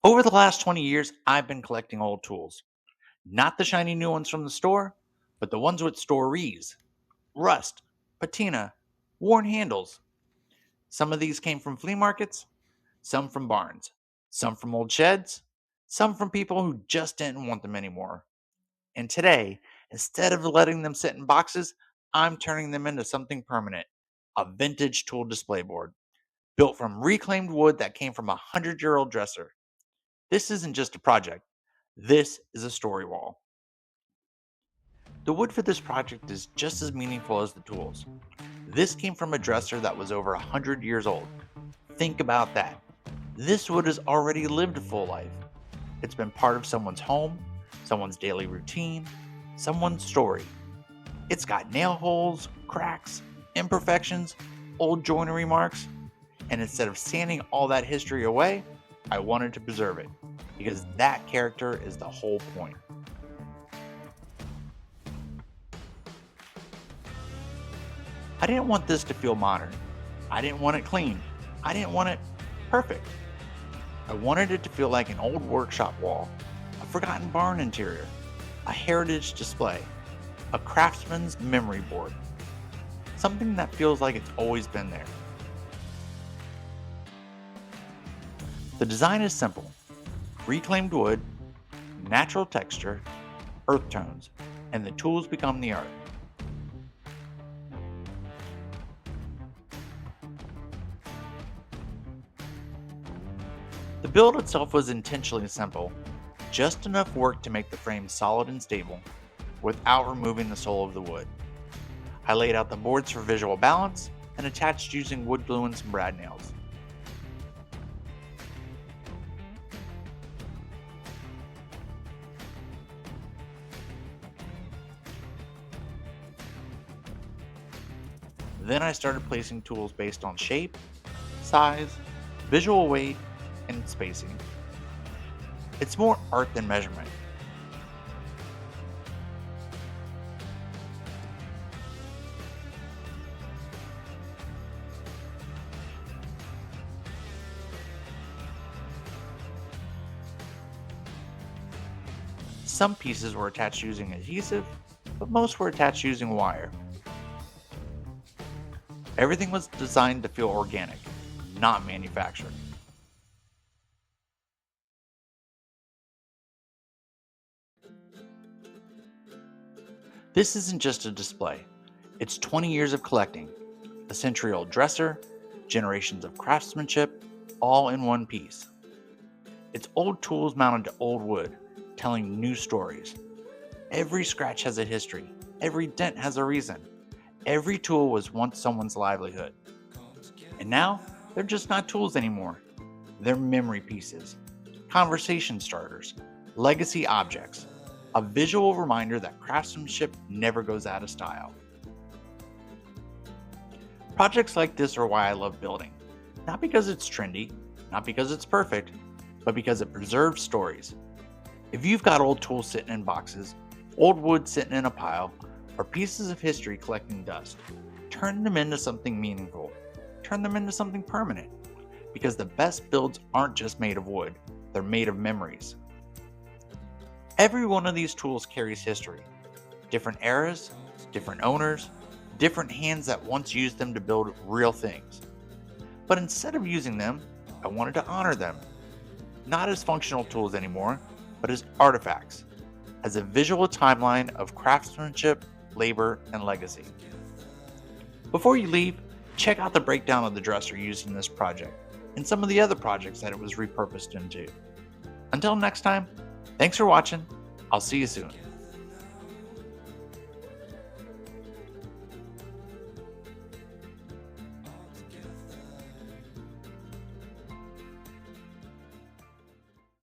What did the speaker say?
Over the last 20 years, I've been collecting old tools. Not the shiny new ones from the store, but the ones with stories, rust, patina, worn handles. Some of these came from flea markets, some from barns, some from old sheds, some from people who just didn't want them anymore. And today, instead of letting them sit in boxes, I'm turning them into something permanent, a vintage tool display board, built from reclaimed wood that came from a 100-year-old dresser. This isn't just a project, this is a story wall. The wood for this project is just as meaningful as the tools. This came from a dresser that was over 100 years old. Think about that. This wood has already lived a full life. It's been part of someone's home, someone's daily routine, someone's story. It's got nail holes, cracks, imperfections, old joinery marks, and instead of sanding all that history away, I wanted to preserve it, because that character is the whole point. I didn't want this to feel modern. I didn't want it clean. I didn't want it perfect. I wanted it to feel like an old workshop wall, a forgotten barn interior, a heritage display, a craftsman's memory board, something that feels like it's always been there. The design is simple: reclaimed wood, natural texture, earth tones, and the tools become the art. The build itself was intentionally simple, just enough work to make the frame solid and stable, without removing the soul of the wood. I laid out the boards for visual balance and attached using wood glue and some brad nails. Then I started placing tools based on shape, size, visual weight, and spacing. It's more art than measurement. Some pieces were attached using adhesive, but most were attached using wire. Everything was designed to feel organic, not manufactured. This isn't just a display. It's 20 years of collecting, a century-old dresser, generations of craftsmanship, all in one piece. It's old tools mounted to old wood, telling new stories. Every scratch has a history. Every dent has a reason. Every tool was once someone's livelihood. And now, they're just not tools anymore. They're memory pieces, conversation starters, legacy objects, a visual reminder that craftsmanship never goes out of style. Projects like this are why I love building. Not because it's trendy, not because it's perfect, but because it preserves stories. If you've got old tools sitting in boxes, old wood sitting in a pile, or pieces of history collecting dust, turn them into something meaningful. Turn them into something permanent. Because the best builds aren't just made of wood, they're made of memories. Every one of these tools carries history. Different eras, different owners, different hands that once used them to build real things. But instead of using them, I wanted to honor them. Not as functional tools anymore, but as artifacts, as a visual timeline of craftsmanship, labor, and legacy. Before you leave, check out the breakdown of the dresser used in this project and some of the other projects that it was repurposed into. Until next time, thanks for watching. I'll see you soon.